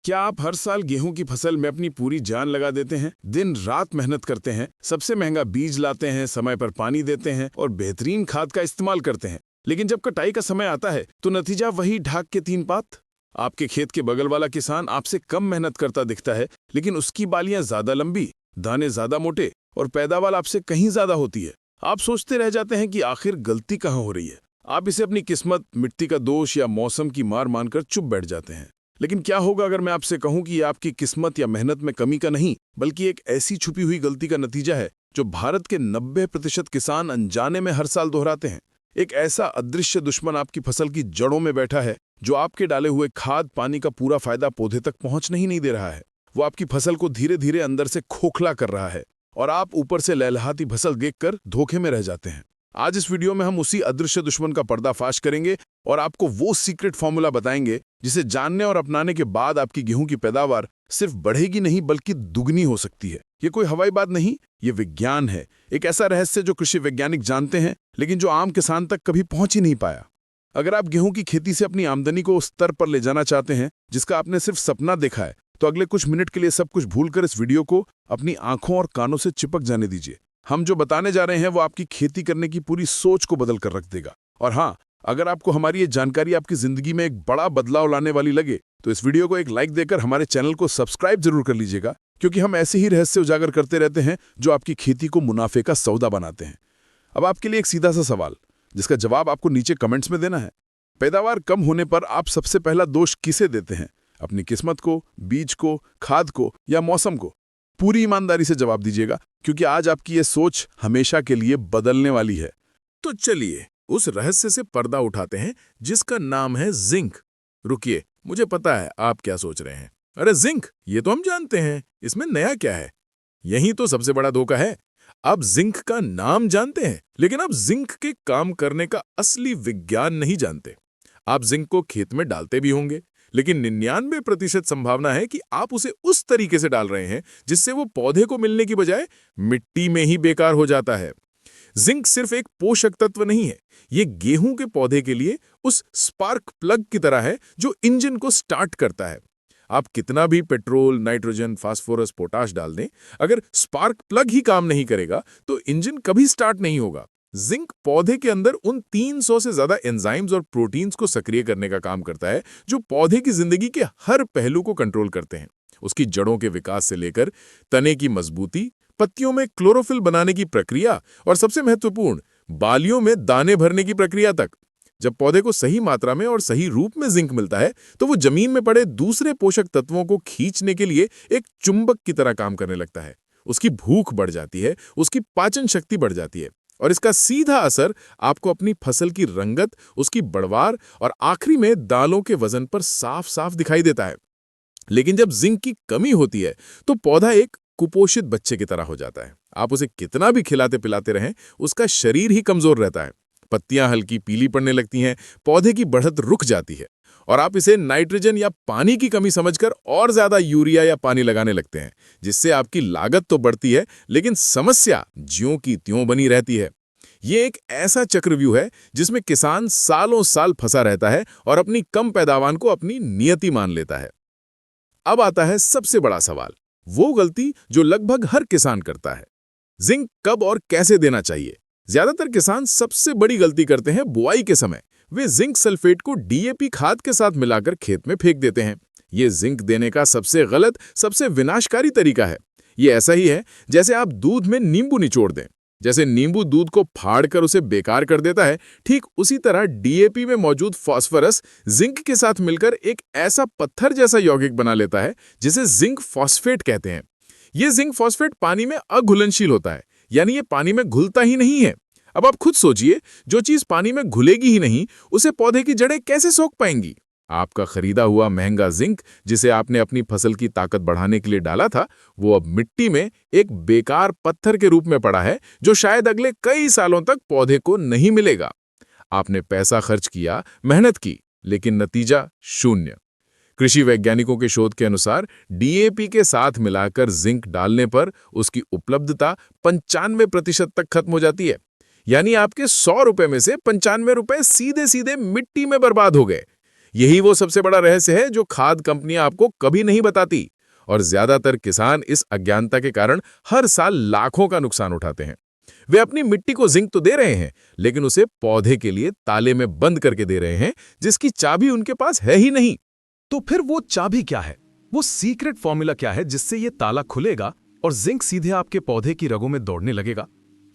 क्या आप हर साल गेहूं की फसल में अपनी पूरी जान लगा देते हैं, दिन रात मेहनत करते हैं, सबसे महंगा बीज लाते हैं, समय पर पानी देते हैं और बेहतरीन खाद का इस्तेमाल करते हैं, लेकिन जब कटाई का समय आता है तो नतीजा वही ढाक के तीन पात? आपके खेत के बगल वाला किसान आपसे कम मेहनत करता दिखता है, लेकिन उसकी बालियां ज्यादा लंबी, दाने ज्यादा मोटे और पैदावार आपसे कहीं ज्यादा होती है। आप सोचते रह जाते हैं कि आखिर गलती कहाँ हो रही है। आप इसे अपनी किस्मत, मिट्टी का दोष या मौसम की मार मानकर चुप बैठ जाते हैं। लेकिन क्या होगा अगर मैं आपसे कहूं कि ये आपकी किस्मत या मेहनत में कमी का नहीं, बल्कि एक ऐसी छुपी हुई गलती का नतीजा है जो भारत के 90% किसान अनजाने में हर साल दोहराते हैं। एक ऐसा अदृश्य दुश्मन आपकी फसल की जड़ों में बैठा है जो आपके डाले हुए खाद पानी का पूरा फायदा पौधे तक पहुंचने ही नहीं दे रहा है। वो आपकी फसल को धीरे धीरे अंदर से खोखला कर रहा है और आप ऊपर से लहलहाती फसल देखकर धोखे में रह जाते हैं। आज इस वीडियो में हम उसी अदृश्य दुश्मन का पर्दाफाश करेंगे और आपको वो सीक्रेट फॉर्मूला बताएंगे जिसे जानने और अपनाने के बाद आपकी गेहूं की पैदावार सिर्फ बढ़ेगी नहीं बल्कि दुगनी हो सकती है। ये कोई हवाई बात नहीं, ये विज्ञान है। एक ऐसा रहस्य जो कृषि वैज्ञानिक जानते हैं लेकिन जो आम किसान तक कभी पहुंच ही नहीं पाया। अगर आप गेहूं की खेती से अपनी आमदनी को उस स्तर पर ले जाना चाहते हैं जिसका आपने सिर्फ सपना देखा है, तो अगले कुछ मिनट के लिए सब कुछ भूलकर इस वीडियो को अपनी आंखों और कानों से चिपक जाने दीजिए। हम जो बताने जा रहे हैं वो आपकी खेती करने की पूरी सोच को बदल कर रख देगा। और हाँ, अगर आपको हमारी ये जानकारी आपकी जिंदगी में एक बड़ा बदलाव लाने वाली लगे तो इस वीडियो को एक लाइक देकर हमारे चैनल को सब्सक्राइब जरूर कर लीजिएगा, क्योंकि हम ऐसे ही रहस्य उजागर करते रहते हैं जो आपकी खेती को मुनाफे का सौदा बनाते हैं। अब आपके लिए एक सीधा सा सवाल, जिसका जवाब आपको नीचे कमेंट्स में देना है। पैदावार कम होने पर आप सबसे पहला दोष किसे देते हैं? अपनी किस्मत को, बीज को, खाद को या मौसम को? पूरी ईमानदारी से जवाब दीजिएगा, क्योंकि आज आपकी ये सोच हमेशा के लिए बदलने वाली है। तो चलिए उस रहस्य से पर्दा उठाते हैं जिसका नाम है जिंक। रुकिए, मुझे पता है आप क्या सोच रहे हैं। अरे जिंक, ये तो हम जानते हैं, इसमें नया क्या है? यही तो सबसे बड़ा धोखा है। आप जिंक का नाम जानते हैं, लेकिन आप जिंक के काम करने का असली विज्ञान नहीं जानते। आप जिंक को खेत में डालते भी होंगे, लेकिन 99% संभावना है कि आप उसे उस तरीके से डाल रहे हैं जिससे वो पौधे को मिलने की बजाय मिट्टी में ही बेकार हो जाता है। जिंक सिर्फ एक पोषक तत्व नहीं है, ये गेहूं के पौधे के लिए उस स्पार्क प्लग की तरह है जो इंजन को स्टार्ट करता है। आप कितना भी पेट्रोल, नाइट्रोजन, फास्फोरस, पोटाश डाल दें, अगर स्पार्क प्लग ही काम नहीं करेगा तो इंजन कभी स्टार्ट नहीं होगा। जिंक पौधे के अंदर उन 300 से ज्यादा एंजाइम्स और प्रोटीन्स को सक्रिय करने का काम करता है जो पौधे की जिंदगी के हर पहलू को कंट्रोल करते हैं। उसकी जड़ों के विकास से लेकर तने की मजबूती, पत्तियों में क्लोरोफिल बनाने की प्रक्रिया और सबसे महत्वपूर्ण, बालियों में दाने भरने की प्रक्रिया तक। जब पौधे को सही मात्रा में और सही रूप में जिंक मिलता है तो वो जमीन में पड़े दूसरे पोषक तत्वों को खींचने के लिए एक चुंबक की तरह काम करने लगता है। उसकी भूख बढ़ जाती है, उसकी पाचन शक्ति बढ़ जाती है और इसका सीधा असर आपको अपनी फसल की रंगत, उसकी बढ़वार और आखिरी में दालों के वजन पर साफ साफ दिखाई देता है। लेकिन जब जिंक की कमी होती है तो पौधा एक कुपोषित बच्चे की तरह हो जाता है। आप उसे कितना भी खिलाते पिलाते रहें, उसका शरीर ही कमजोर रहता है। पत्तियां हल्की पीली पड़ने लगती हैं, पौधे की बढ़त रुक जाती है और आप इसे नाइट्रोजन या पानी की कमी समझकर और ज्यादा यूरिया या पानी लगाने लगते हैं, जिससे आपकी लागत तो बढ़ती है लेकिन समस्या ज्यों की त्यों बनी रहती है। ये एक ऐसा चक्रव्यूह है जिसमें किसान सालों साल फंसा रहता है और अपनी कम पैदावार को अपनी नियति मान लेता है। अब आता है सबसे बड़ा सवाल, वो गलती जो लगभग हर किसान करता है। जिंक कब और कैसे देना चाहिए? ज्यादातर किसान सबसे बड़ी गलती करते हैं बुआई के समय। वे जिंक सल्फेट को डीएपी खाद के साथ मिलाकर खेत में फेंक देते हैं। ये जिंक देने का सबसे गलत, सबसे विनाशकारी तरीका है। ये ऐसा ही है जैसे आप दूध में नींबू निचोड़ दें। जैसे नींबू दूध को फाड़कर उसे बेकार कर देता है, ठीक उसी तरह डीएपी में मौजूद फास्फोरस जिंक के साथ मिलकर एक ऐसा पत्थर जैसा यौगिक बना लेता है जिसे जिंक फॉस्फेट कहते हैं। ये जिंक फॉस्फेट पानी में अघुलनशील होता है, यानी ये पानी में घुलता ही नहीं है। अब आप खुद सोचिए, जो चीज पानी में घुलेगी ही नहीं, उसे पौधे की जड़ें कैसे सोख पाएंगी? आपका खरीदा हुआ महंगा जिंक, जिसे आपने अपनी फसल की ताकत बढ़ाने के लिए डाला था, वो अब मिट्टी में एक बेकार पत्थर के रूप में पड़ा है जो शायद अगले कई सालों तक पौधे को नहीं मिलेगा। आपने पैसा खर्च किया, मेहनत की, लेकिन नतीजा शून्य। कृषि वैज्ञानिकों के शोध के अनुसार डीएपी के साथ मिलाकर जिंक डालने पर उसकी उपलब्धता 95% तक खत्म हो जाती है। यानी आपके 100 रुपए में से 95 रुपए सीधे सीधे मिट्टी में बर्बाद हो गए। यही वो सबसे बड़ा रहस्य है जो खाद कंपनियां आपको कभी नहीं बताती, और ज्यादातर किसान इस अज्ञानता के कारण हर साल लाखों का नुकसान उठाते हैं। वे अपनी मिट्टी को जिंक तो दे रहे हैं, लेकिन उसे पौधे के लिए ताले में बंद करके दे रहे हैं, जिसकी चाबी उनके पास है ही नहीं। तो फिर वो चाबी क्या है? वो सीक्रेट फॉर्मूला क्या है जिससे ये ताला खुलेगा और जिंक सीधे आपके पौधे की रगों में दौड़ने लगेगा?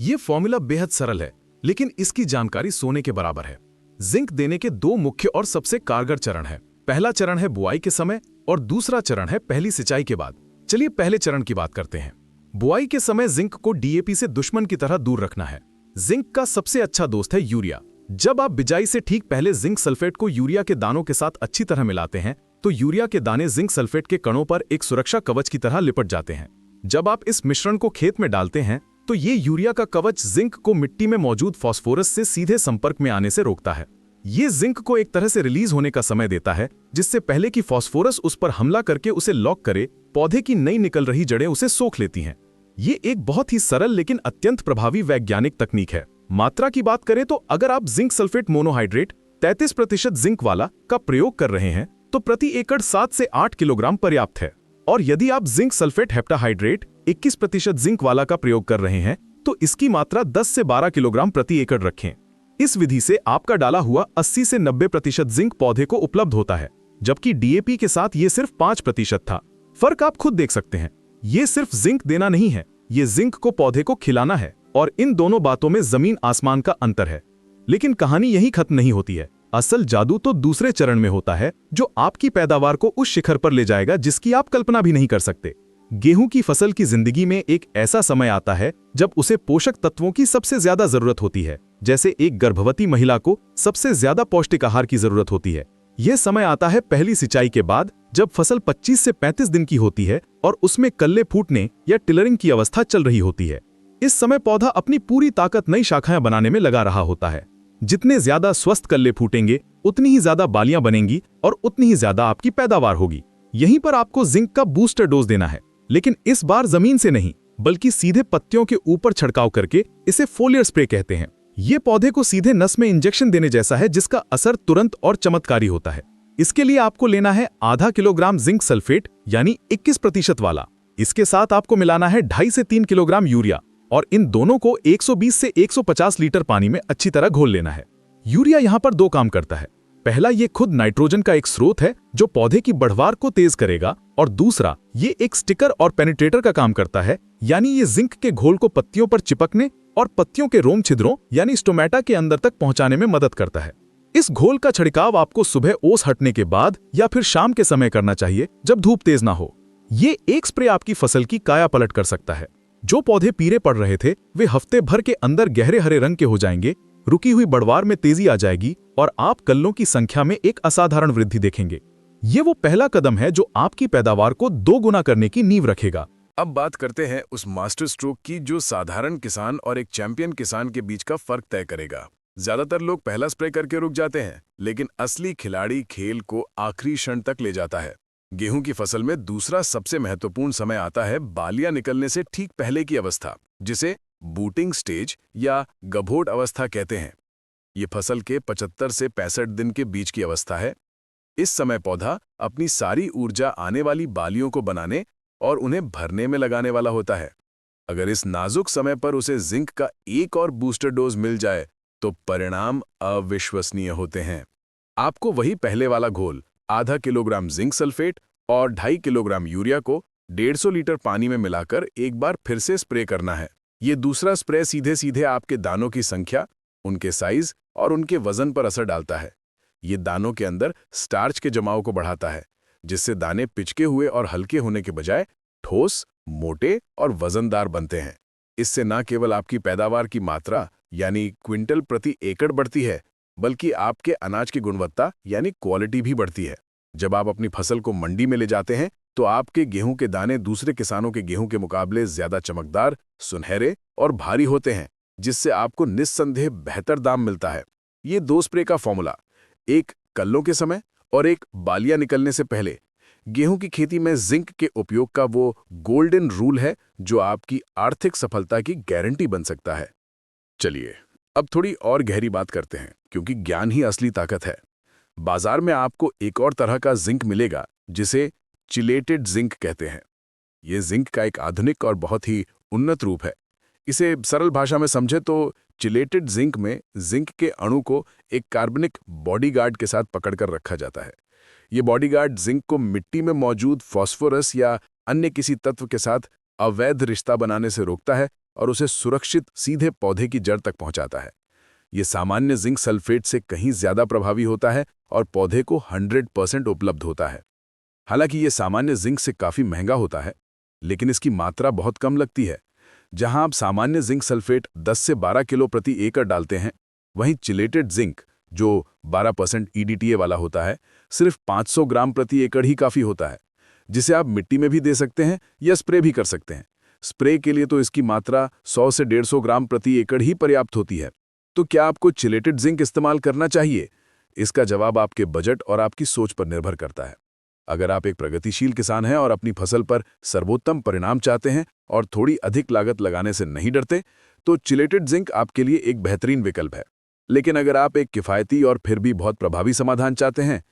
ये फॉर्मूला बेहद सरल है, लेकिन इसकी जानकारी सोने के बराबर है। जिंक देने के दो मुख्य और सबसे कारगर चरण हैं। पहला चरण है बुआई के समय और दूसरा चरण है पहली सिंचाई के बाद। चलिए पहले चरण की बात करते हैं। बुआई के समय जिंक को डीएपी से दुश्मन की तरह दूर रखना है। जिंक का सबसे अच्छा दोस्त है यूरिया। जब आप बिजाई से ठीक पहले जिंक सल्फेट को यूरिया के दानों के साथ अच्छी तरह मिलाते हैं, तो यूरिया के दाने जिंक सल्फेट के कणों पर एक सुरक्षा कवच की तरह लिपट जाते हैं। जब आप इस मिश्रण को खेत में डालते हैं, तो ये यूरिया का कवच जिंक को मिट्टी में मौजूद फास्फोरस से सीधे संपर्क में आने से रोकता है। ये जिंक को एक तरह से रिलीज होने का समय देता है, जिससे पहले कि फास्फोरस उस पर हमला करके उसे लॉक करे, पौधे की नई निकल रही जड़ें उसे सोख लेती हैं। ये एक बहुत ही सरल लेकिन अत्यंत प्रभावी वैज्ञानिक तकनीक है। मात्रा की बात करें तो अगर आप जिंक सल्फेट मोनोहाइड्रेट 33% जिंक वाला का प्रयोग कर रहे हैं, तो प्रति एकड़ 7 से 8 किलोग्राम पर्याप्त है। और यदि आप जिंक सल्फेट हेप्टाहाइड्रेट 21% जिंक वाला का प्रयोग कर रहे हैं, तो इसकी मात्रा 10 से 12 किलोग्राम प्रति एकड़ रखें। इस विधि से आपका डाला हुआ 80 से 90% जिंक पौधे को उपलब्ध होता है, जबकि डीएपी के साथ ये सिर्फ 5% था। फर्क आप खुद देख सकते हैं। ये सिर्फ जिंक देना नहीं है, ये जिंक को पौधे को खिलाना है, और इन दोनों बातों में जमीन आसमान का अंतर है। लेकिन कहानी यही खत्म नहीं होती है। असल जादू तो दूसरे चरण में होता है, जो आपकी पैदावार को उस शिखर पर ले जाएगा जिसकी आप कल्पना भी नहीं कर सकते। गेहूं की फसल की जिंदगी में एक ऐसा समय आता है जब उसे पोषक तत्वों की सबसे ज्यादा जरूरत होती है, जैसे एक गर्भवती महिला को सबसे ज्यादा पौष्टिक आहार की जरूरत होती है। यह समय आता है पहली सिंचाई के बाद, जब फसल 25 से 35 दिन की होती है और उसमें कल्ले फूटने या टिलरिंग की अवस्था चल रही होती है। इस समय पौधा अपनी पूरी ताकत नई शाखाएं बनाने में लगा रहा होता है। जितने ज्यादा स्वस्थ कल्ले फूटेंगे, उतनी ही ज्यादा बालियां बनेंगी और उतनी ही ज्यादा आपकी पैदावार होगी। यहीं पर आपको जिंक का बूस्टर डोज देना है, लेकिन इस बार जमीन से नहीं, बल्कि सीधे पत्तियों के ऊपर छिड़काव करके। इसे फोलियर स्प्रे कहते हैं। ये पौधे को सीधे नस में इंजेक्शन देने जैसा है, जिसका असर तुरंत और चमत्कारी होता है। इसके लिए आपको लेना है आधा किलोग्राम जिंक सल्फेट यानी 21% वाला। इसके साथ आपको मिलाना है 2.5 से 3 किलोग्राम यूरिया, और इन दोनों को 120 से 150 लीटर पानी में अच्छी तरह घोल लेना है। यूरिया यहाँ पर दो काम करता है। पहला, ये खुद नाइट्रोजन का एक स्रोत है जो पौधे की बढ़वार को तेज करेगा, और दूसरा, ये एक स्टिकर और पेनिट्रेटर का काम करता है, यानी ये जिंक के घोल को पत्तियों पर चिपकने और पत्तियों के रोम छिद्रों यानी स्टोमेटा के अंदर तक पहुंचाने में मदद करता है। इस घोल का छिड़काव आपको सुबह ओस हटने के बाद या फिर शाम के समय करना चाहिए, जब धूप तेज ना हो। ये एक स्प्रे आपकी फसल की काया पलट कर सकता है। जो पौधे पीले पड़ रहे थे, वे हफ्ते भर के अंदर गहरे हरे रंग के हो जाएंगे, रुकी हुई बढ़वार में तेजी आ जाएगी और आप कल्लों की संख्या में एक असाधारण वृद्धि देखेंगे। ये वो पहला कदम है जो आपकी पैदावार को 2 गुना करने की नींव रखेगा। अब बात करते हैं उस मास्टर स्ट्रोक की जो साधारण किसान और एक चैंपियन किसान के बीच का फर्क तय करेगा। ज्यादातर लोग पहला स्प्रे करके रुक जाते हैं, लेकिन असली खिलाड़ी खेल को आखिरी क्षण तक ले जाता है। गेहूं की फसल में दूसरा सबसे महत्वपूर्ण समय आता है बालियां निकलने से ठीक पहले की अवस्था, जिसे बूटिंग स्टेज या गभोट अवस्था कहते हैं। ये फसल के 75 से 65 दिन के बीच की अवस्था है। इस समय पौधा अपनी सारी ऊर्जा आने वाली बालियों को बनाने और उन्हें भरने में लगाने वाला होता है। अगर इस नाजुक समय पर उसे जिंक का एक और बूस्टर डोज मिल जाए, तो परिणाम अविश्वसनीय होते हैं। आपको वही पहले वाला घोल, आधा किलोग्राम जिंक सल्फेट और 2.5 किलोग्राम यूरिया को 150 लीटर पानी में मिलाकर एक बार फिर से स्प्रे करना है। ये दूसरा स्प्रे सीधे सीधे आपके दानों की संख्या, उनके साइज और उनके वजन पर असर डालता है। ये दानों के अंदर स्टार्च के जमाव को बढ़ाता है, जिससे दाने पिचके हुए और हल्के होने के बजाय ठोस, मोटे और वजनदार बनते हैं। इससे न केवल आपकी पैदावार की मात्रा यानी क्विंटल प्रति एकड़ बढ़ती है, बल्कि आपके अनाज की गुणवत्ता यानी क्वालिटी भी बढ़ती है। जब आप अपनी फसल को मंडी में ले जाते हैं, तो आपके गेहूं के दाने दूसरे किसानों के गेहूं के मुकाबले ज्यादा चमकदार, सुनहरे और भारी होते हैं, जिससे आपको निस्संदेह बेहतर दाम मिलता है। ये 2 स्प्रे का फॉर्मूला, एक कल्लों के समय और एक बालियां निकलने से पहले, गेहूं की खेती में जिंक के उपयोग का वो गोल्डन रूल है जो आपकी आर्थिक सफलता की गारंटी बन सकता है। चलिए अब थोड़ी और गहरी बात करते हैं, क्योंकि ज्ञान ही असली ताकत है। बाजार में आपको एक और तरह का जिंक मिलेगा जिसे चिलेटेड जिंक कहते हैं। ये जिंक का एक आधुनिक और बहुत ही उन्नत रूप है। इसे सरल भाषा में समझे तो चिलेटेड जिंक में जिंक के अणु को एक कार्बनिक बॉडीगार्ड के साथ पकड़कर रखा जाता है। ये बॉडीगार्ड जिंक को मिट्टी में मौजूद फास्फोरस या अन्य किसी तत्व के साथ अवैध रिश्ता बनाने से रोकता है और उसे सुरक्षित सीधे पौधे की जड़ तक पहुंचाता है। ये सामान्य जिंक सल्फेट से कहीं ज्यादा प्रभावी होता है और पौधे को 100% उपलब्ध होता है। हालांकि ये सामान्य जिंक से काफी महंगा होता है, लेकिन इसकी मात्रा बहुत कम लगती है। जहां आप सामान्य जिंक सल्फेट 10 से 12 किलो प्रति एकड़ डालते हैं, वहीं चिलेटेड जिंक जो 12% EDTA वाला होता है, सिर्फ 500 ग्राम प्रति एकड़ ही काफी होता है, जिसे आप मिट्टी में भी दे सकते हैं या स्प्रे भी कर सकते हैं। स्प्रे के लिए तो इसकी मात्रा 100 से 150 ग्राम प्रति एकड़ ही पर्याप्त होती है। तो क्या आपको चिलेटेड जिंक इस्तेमाल करना चाहिए? इसका जवाब आपके बजट और आपकी सोच पर निर्भर करता है। अगर आप एक प्रगतिशील किसान हैं और अपनी फसल पर सर्वोत्तम परिणाम चाहते हैं और थोड़ी अधिक लागत लगाने से नहीं डरते, तो चिलेटेड जिंक आपके लिए एक बेहतरीन विकल्प है। लेकिन अगर आप एक किफ़ायती और फिर भी बहुत प्रभावी समाधान चाहते हैं,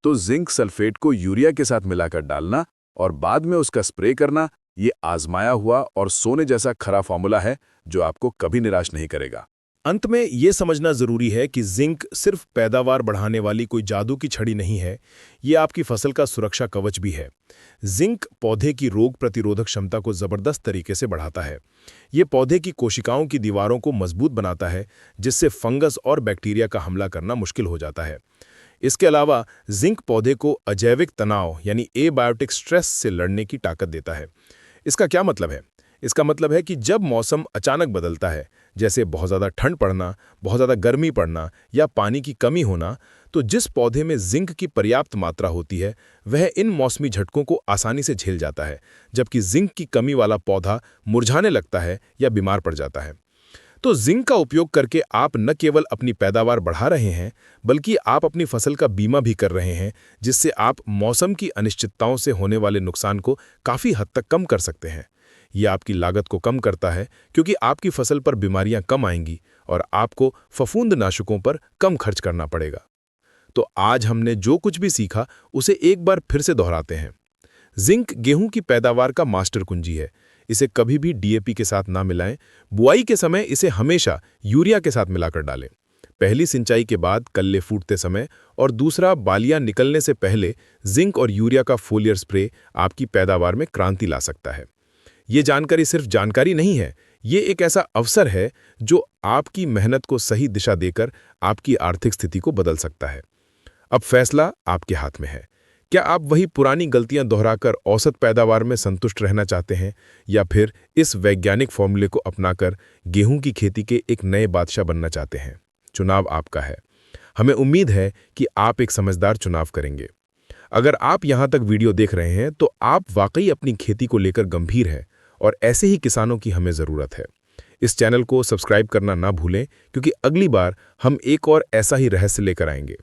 तो जिंक सल्फेट को यूरिया के साथ मिलाकर डालना और बाद में उसका स्प्रे करना, ये आजमाया हुआ और सोने जैसा खरा फॉर्मूला है जो आपको कभी निराश नहीं करेगा। अंत में ये समझना जरूरी है कि जिंक सिर्फ पैदावार बढ़ाने वाली कोई जादू की छड़ी नहीं है, ये आपकी फसल का सुरक्षा कवच भी है। जिंक पौधे की रोग प्रतिरोधक क्षमता को जबरदस्त तरीके से बढ़ाता है। ये पौधे की कोशिकाओं की दीवारों को मजबूत बनाता है, जिससे फंगस और बैक्टीरिया का हमला करना मुश्किल हो जाता है। इसके अलावा जिंक पौधे को अजैविक तनाव यानी एबायोटिक स्ट्रेस से लड़ने की ताकत देता है। इसका क्या मतलब है? इसका मतलब है कि जब मौसम अचानक बदलता है, जैसे बहुत ज़्यादा ठंड पड़ना, बहुत ज़्यादा गर्मी पड़ना या पानी की कमी होना, तो जिस पौधे में जिंक की पर्याप्त मात्रा होती है, वह इन मौसमी झटकों को आसानी से झेल जाता है, जबकि जिंक की कमी वाला पौधा मुरझाने लगता है या बीमार पड़ जाता है। तो जिंक का उपयोग करके आप न केवल अपनी पैदावार बढ़ा रहे हैं, बल्कि आप अपनी फसल का बीमा भी कर रहे हैं, जिससे आप मौसम की अनिश्चितताओं से होने वाले नुकसान को काफ़ी हद तक कम कर सकते हैं। ये आपकी लागत को कम करता है, क्योंकि आपकी फसल पर बीमारियां कम आएंगी और आपको फफूंदनाशकों पर कम खर्च करना पड़ेगा। तो आज हमने जो कुछ भी सीखा उसे एक बार फिर से दोहराते हैं। जिंक गेहूं की पैदावार का मास्टर कुंजी है। इसे कभी भी DAP के साथ ना मिलाएं। बुआई के समय इसे हमेशा यूरिया के साथ मिलाकर डालें। पहली सिंचाई के बाद कल्ले फूटते समय और दूसरा बालियां निकलने से पहले जिंक और यूरिया का फोलियर स्प्रे आपकी पैदावार में क्रांति ला सकता है। ये जानकारी सिर्फ जानकारी नहीं है, ये एक ऐसा अवसर है जो आपकी मेहनत को सही दिशा देकर आपकी आर्थिक स्थिति को बदल सकता है। अब फैसला आपके हाथ में है। क्या आप वही पुरानी गलतियां दोहराकर औसत पैदावार में संतुष्ट रहना चाहते हैं, या फिर इस वैज्ञानिक फॉर्मूले को अपनाकर गेहूं की खेती के एक नए बादशाह बनना चाहते हैं? चुनाव आपका है। हमें उम्मीद है कि आप एक समझदार चुनाव करेंगे। अगर आप यहां तक वीडियो देख रहे हैं तो आप वाकई अपनी खेती को लेकर गंभीर हैं, और ऐसे ही किसानों की हमें ज़रूरत है। इस चैनल को सब्सक्राइब करना ना भूलें, क्योंकि अगली बार हम एक और ऐसा ही रहस्य लेकर आएंगे।